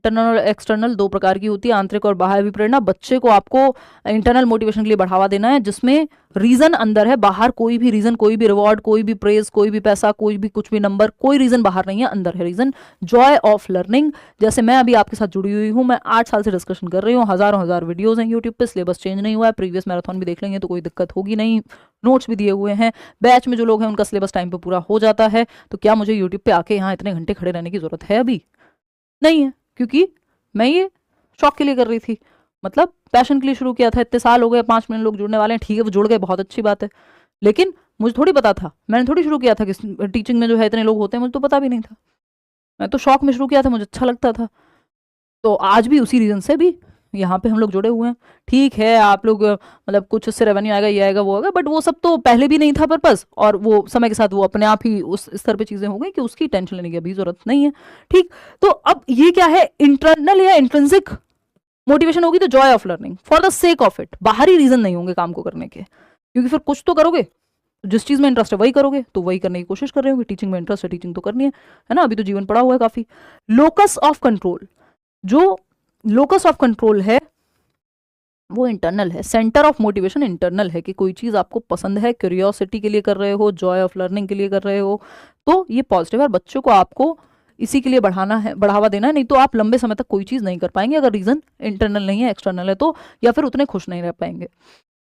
Internal और external दो प्रकार की होती है, आंतरिक और बाह्य प्रेरणा। बच्चे को आपको इंटरनल मोटिवेशन के लिए बढ़ावा देना है जिसमें रीजन अंदर है, बाहर कोई भी रीजन, कोई भी रिवॉर्ड, कोई भी प्रेज, कोई भी पैसा, कोई भी कुछ भी नंबर, कोई रीजन बाहर नहीं है, अंदर है रीजन, जॉय ऑफ लर्निंग। जैसे मैं अभी आपके साथ जुड़ी हुई हूँ, मैं 8 साल से डिस्कशन कर रही हूँ, हजार वीडियोस हैं यूट्यूब पे, सिलेबस चेंज नहीं हुआ है, प्रीवियस मैराथन भी देख लेंगे तो कोई दिक्कत होगी नहीं, नोट्स भी दिए हुए हैं, बैच में जो लोग हैं उनका सिलेबस टाइम पे पूरा हो जाता है। तो क्या मुझे यूट्यूब पे आके यहाँ इतने घंटे खड़े रहने की जरूरत है? अभी नहीं है, क्योंकि मैं ये शौक के लिए कर रही थी, मतलब पैशन के लिए शुरू किया था। इतने साल हो गए, 5 मिलियन लोग जुड़ने वाले हैं, ठीक है वो जुड़ गए, बहुत अच्छी बात है, लेकिन मुझे थोड़ी पता था, मैंने थोड़ी शुरू किया था कि टीचिंग में जो है इतने लोग होते हैं, मुझे तो पता भी नहीं था। मैं तो शौक में शुरू किया था, मुझे अच्छा लगता था। तो आज भी उसी रीजन से भी यहाँ पे हम लोग जुड़े हुए हैं। ठीक है, आप लोग मतलब कुछ उससे रेवेन्यू आएगा, ये आएगा, वो आएगा, बट वो सब तो पहले भी नहीं था पर्पस, और वो समय के साथ वो अपने आप ही उस स्तर पे चीजें हो गई कि उसकी टेंशन लेने की अभी जरूरत नहीं है। ठीक, तो अब ये क्या है, इंटरनल या इंट्रिंसिक मोटिवेशन होगी तो Joy of learning for the sake of it, बाहरी रीजन नहीं होंगे काम को करने के, क्योंकि फिर कुछ तो करोगे, जिस चीज में इंटरेस्ट है वही करोगे, तो वही करने की कोशिश कर रहे होगे। टीचिंग में इंटरेस्ट है, टीचिंग तो करनी है ना, अभी तो जीवन पड़ा हुआ है काफी। लोकस ऑफ कंट्रोल, जो लोकस ऑफ कंट्रोल है वो इंटरनल है, सेंटर ऑफ मोटिवेशन इंटरनल है, कि कोई चीज आपको पसंद है, क्यूरियोसिटी के लिए कर रहे हो, जॉय ऑफ लर्निंग के लिए कर रहे हो, तो ये पॉजिटिव है। बच्चों को आपको इसी के लिए बढ़ाना है, बढ़ावा देना है, नहीं तो आप लंबे समय तक कोई चीज नहीं कर पाएंगे अगर रीजन इंटरनल नहीं है, एक्सटर्नल है तो, या फिर उतने खुश नहीं रह पाएंगे।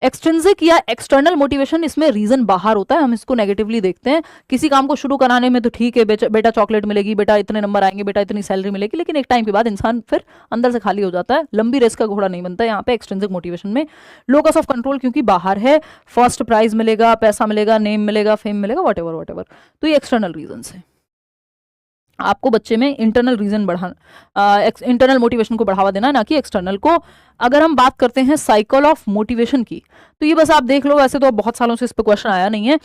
एक्सट्रिंसिक या एक्सटर्नल मोटिवेशन, इसमें रीजन बाहर होता है, हम इसको नेगेटिवली देखते हैं। किसी काम को शुरू कराने में तो ठीक है, बेटा चॉकलेट मिलेगी, बेटा इतने नंबर आएंगे, बेटा इतनी सैलरी मिलेगी, लेकिन एक टाइम के बाद इंसान फिर अंदर से खाली हो जाता है, लंबी रेस का घोड़ा नहीं बनता। यहाँ पे एक्सट्रिंसिक मोटिवेशन में लोकस ऑफ कंट्रोल, क्योंकि बाहर है, फर्स्ट प्राइज मिलेगा, पैसा मिलेगा, नेम मिलेगा, फेम मिलेगा, वट एवर, तो ये एक्सटर्नल रीजन है। आपको बच्चे में इंटरनल रीजन बढ़ाना, इंटरनल मोटिवेशन को बढ़ावा देना, ना कि एक्सटर्नल को। अगर हम बात करते हैं साइकिल ऑफ मोटिवेशन की, तो ये बस आप देख लो, वैसे तो बहुत सालों से इस पर क्वेश्चन आया नहीं है।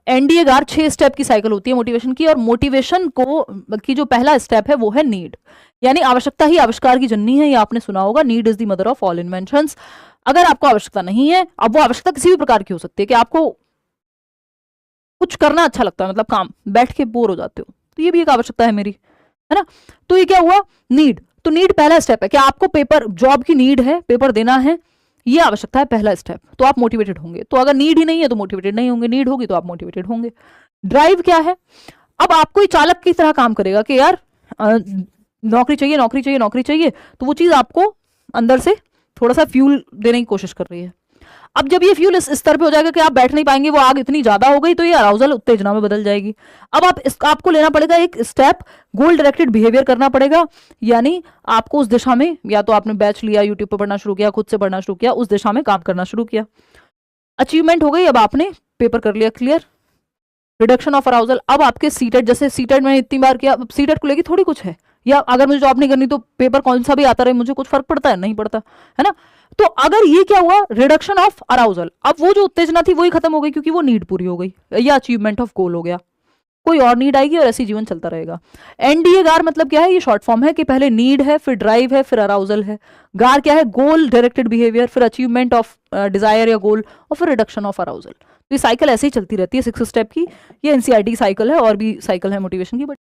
एनडीए गार 6 स्टेप की साइकिल होती है मोटिवेशन की, और मोटिवेशन को की जो पहला स्टेप है वो है नीड, यानी आवश्यकता ही आविष्कार की जननी है, ये आपने सुना होगा, need is the mother of all inventions. अगर आपको आवश्यकता नहीं है, अब वो आवश्यकता किसी भी प्रकार की हो सकती है, कि आपको कुछ करना अच्छा लगता है, मतलब काम, बैठ के बोर हो जाते हो, तो ये भी एक आवश्यकता है मेरी, है ना। तो ये क्या हुआ, नीड। तो नीड पहला स्टेप है कि आपको पेपर, जॉब की नीड है, पेपर देना है, ये आवश्यकता है, पहला स्टेप, तो आप मोटिवेटेड होंगे। तो अगर नीड ही नहीं है तो मोटिवेटेड नहीं होंगे, नीड होगी तो आप मोटिवेटेड होंगे। ड्राइव क्या है, अब आप कोई चालक की तरह काम करेगा कि यार नौकरी चाहिए, नौकरी चाहिए, नौकरी चाहिए, तो वो चीज आपको अंदर से थोड़ा सा फ्यूल देने की कोशिश कर रही है। अब जब ये फ्यूल इस स्तर पे हो जाएगा कि आप बैठ नहीं पाएंगे, वो आग इतनी ज्यादा हो गई, तो ये अराउजल उत्तेजना में बदल जाएगी। अब आपको लेना पड़ेगा एक स्टेप, गोल डायरेक्टेड बिहेवियर करना पड़ेगा, यानी आपको उस दिशा में, या तो आपने बैच लिया, यूट्यूब पर पढ़ना शुरू किया, खुद से पढ़ना शुरू किया, उस दिशा में काम करना शुरू किया। अचीवमेंट हो गई, अब आपने पेपर कर लिया क्लियर। रिडक्शन ऑफ अराउजल, अब आपके सीटेट, जैसे सीटेट मैंने इतनी बार किया, अब सीटेट को लेके थोड़ी कुछ है, या अगर मुझे जॉब नहीं करनी तो पेपर कौन सा भी आता रहे, मुझे कुछ फर्क पड़ता है? नहीं पड़ता, है ना। तो अगर ये क्या हुआ, रिडक्शन ऑफ अराउजल, अब वो जो उत्तेजना थी वही खत्म हो गई, क्योंकि वो नीड पूरी हो गई, या अचीवमेंट ऑफ गोल हो गया, कोई और नीड आएगी और ऐसी जीवन चलता रहेगा। एनडीए गार मतलब क्या है, ये शॉर्ट फॉर्म है कि पहले नीड है, फिर ड्राइव है, फिर अराउजल है। गार क्या है, गोल डायरेक्टेड बिहेवियर, फिर अचीवमेंट ऑफ डिजायर या गोल, और फिर रिडक्शन ऑफ अराउजल। तो ये साइकिल ऐसे ही चलती रहती है 6 स्टेप की। ये एनसीईआरटी साइकिल है, और भी साइकिल है मोटिवेशन की, बट